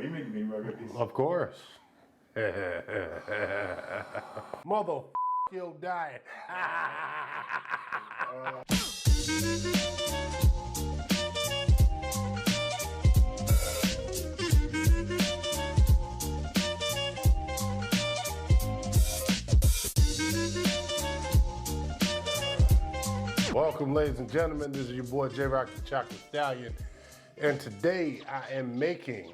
you making peanut butter cookies? Of course. Mother your diet. Welcome, ladies and gentlemen. This is your boy J-Rock the Chocolate Stallion, and today I am making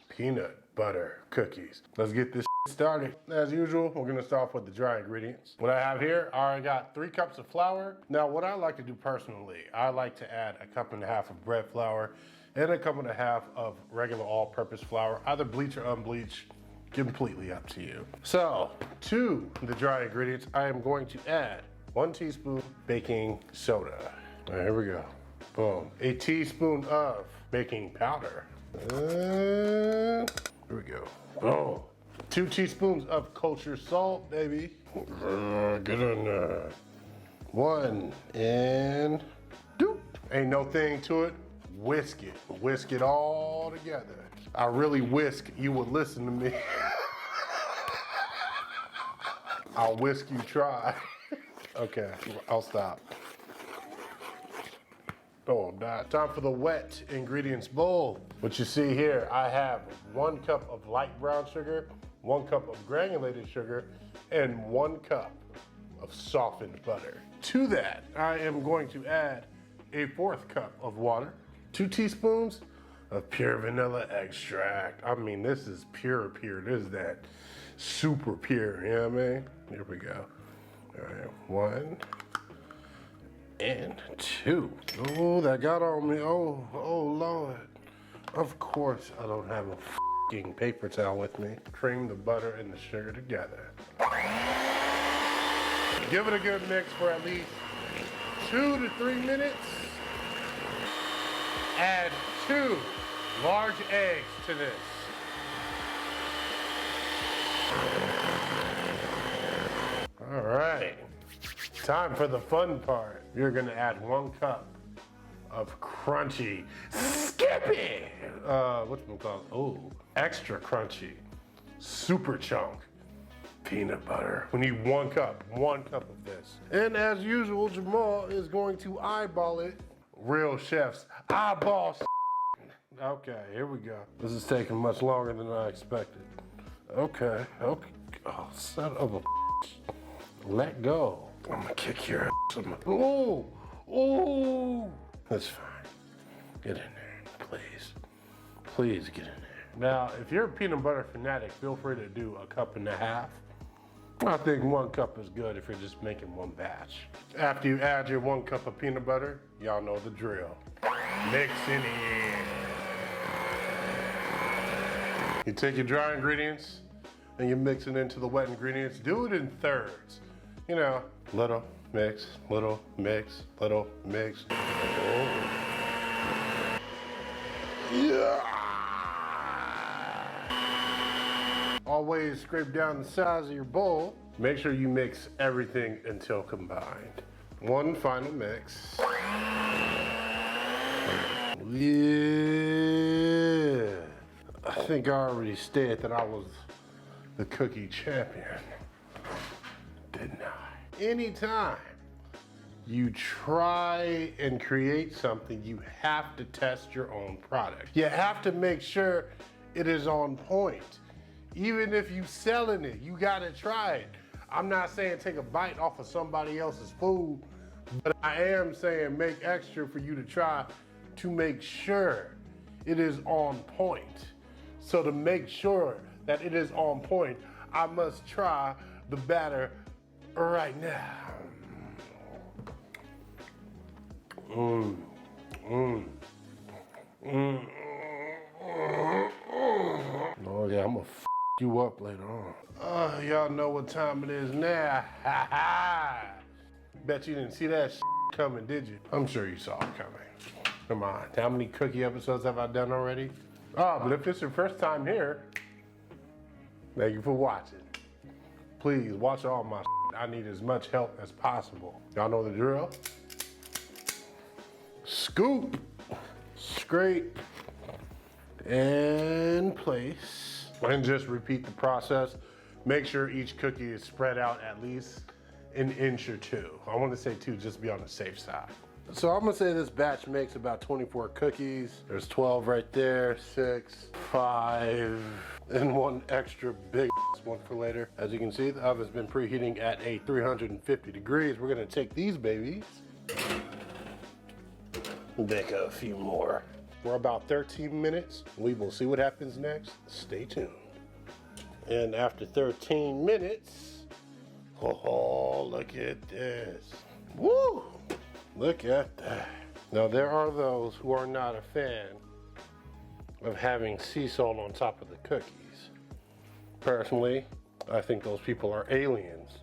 peanut butter cookies. Let's get this started. As usual, we're gonna start off with the dry ingredients. What I have here, I already got 3 cups of flour. Now, what I like to do personally, I like to add a 1.5 cups of bread flour and a 1.5 cups of regular all-purpose flour, either bleach or unbleached, completely up to you. So, to the dry ingredients, I am going to add 1 teaspoon baking soda. All right, here we go. Boom. A teaspoon of baking powder. Here we go. Boom. 2 teaspoons of kosher salt, baby. Get in there. 1 and doop. Ain't no thing to it. Whisk it. Whisk it all together. I really whisk, you would listen to me. I'll whisk, you try. Okay, I'll stop. Oh, time for the wet ingredients bowl. What you see here, I have 1 cup of light brown sugar, 1 cup of granulated sugar, and 1 cup of softened butter. To that, I am going to add a 1/4 cup of water, 2 teaspoons of pure vanilla extract. I mean, this is pure. This is that super pure, you know what I mean? Here we go. All right, 1 and 2. Oh, that got on me. Oh, Lord. Of course, I don't have a f***ing paper towel with me. Cream the butter and the sugar together. Give it a good mix for at least 2 to 3 minutes. Add 2 large eggs to this. All right, time for the fun part. You're gonna add 1 cup of crunchy, skippy, whatchamacallit? Oh, extra crunchy, super chunk peanut butter. We need 1 cup of this. And as usual, Jamal is going to eyeball it. Real chefs, eyeball. Okay, here we go. This is taking much longer than I expected. Okay. Oh, son of a. Let go. I'm gonna kick your ass. Oh, that's fine. Get in there, please. Please get in there. Now, if you're a peanut butter fanatic, feel free to do a 1.5 cups. I think 1 cup is good if you're just making 1 batch. After you add your 1 cup of peanut butter, y'all know the drill. Mix it in. You take your dry ingredients and you mix it into the wet ingredients. Do it in thirds. You know, little mix, little mix, little mix. Oh. Yeah. Always scrape down the sides of your bowl. Make sure you mix everything until combined. 1 final mix. Yeah. I think I already stated that I was the cookie champion. Didn't I? Anytime you try and create something, you have to test your own product. You have to make sure it is on point. Even if you selling it, you gotta try it. I'm not saying take a bite off of somebody else's food, but I am saying make extra for you to try to make sure it is on point. So to make sure that it is on point, I must try the batter right now. Oh yeah, I'm gonna f you up later on. Y'all know what time it is now. Bet you didn't see that shit coming, did you? I'm sure you saw it coming. Come on, how many cookie episodes have I done already? Oh, but if it's your first time here, thank you for watching. Please watch all my shit. I need as much help as possible. Y'all know the drill. Scoop, scrape, and place. cookies. And just repeat the process. Make sure each cookie is spread out at least an inch or 2. I want to say 2 just to be on the safe side. So I'm gonna say this batch makes about 24 cookies. There's 12 right there, 6, 5, and 1 extra big one for later. As you can see, the oven's been preheating at a 350 degrees. We're gonna take these babies, bake a few more. For about 13 minutes, we will see what happens next. Stay tuned. And after 13 minutes, oh, look at this. Woo! Look at that. Now there are those who are not a fan of having sea salt on top of the cookies. Personally, I think those people are aliens.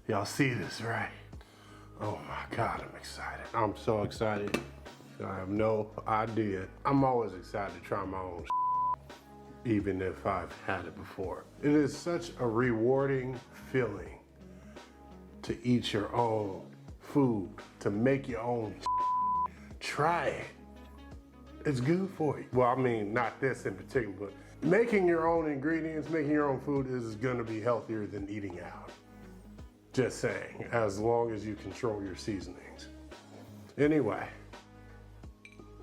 Y'all see this, right? Oh my God, I'm excited. I'm so excited. I have no idea. I'm always excited to try my own even if I've had it before. It is such a rewarding feeling to eat your own food, to make your own. Try it. It's good for you. Well, I mean, not this in particular, but making your own ingredients, making your own food is gonna be healthier than eating out. Just saying, as long as you control your seasonings. Anyway,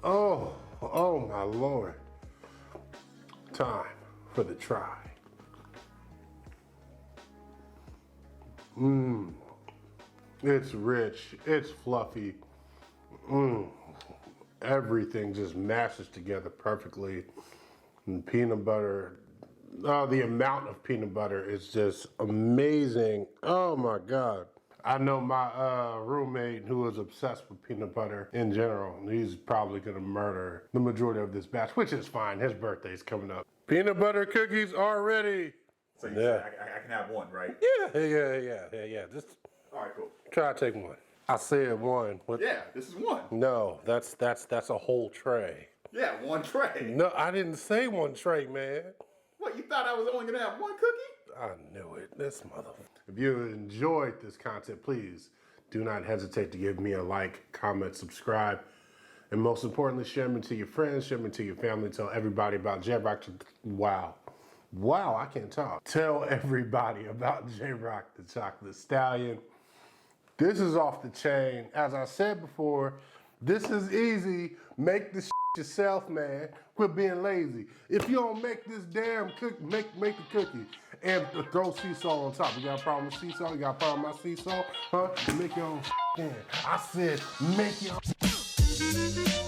oh my Lord. Time for the try. It's rich, it's fluffy. Everything just mashes together perfectly. And peanut butter, the amount of peanut butter is just amazing. Oh my God. I know my roommate who is obsessed with peanut butter in general. He's probably gonna murder the majority of this batch, which is fine. His birthday's coming up. Peanut butter cookies are ready. So you said I can have one, right? Yeah. Just all right, cool. try to take one. I said one. Yeah, this is one. No, that's a whole tray. Yeah, one tray. No, I didn't say one tray, man. What, you thought I was only gonna have one cookie? I knew it. This motherfucker. If you enjoyed this content, please do not hesitate to give me a like, comment, subscribe, and most importantly, share me to your friends, share me to your family, tell everybody about J-Rock. Wow, I can't talk. Tell everybody about J-Rock the Chocolate Stallion. This is off the chain. As I said before, this is easy. Make the yourself, man. Quit being lazy. If you don't make this damn make the cookie and throw sea salt on top. You got a problem with sea salt? You got a problem with my sea salt? Huh? Make your own. I said, make your own.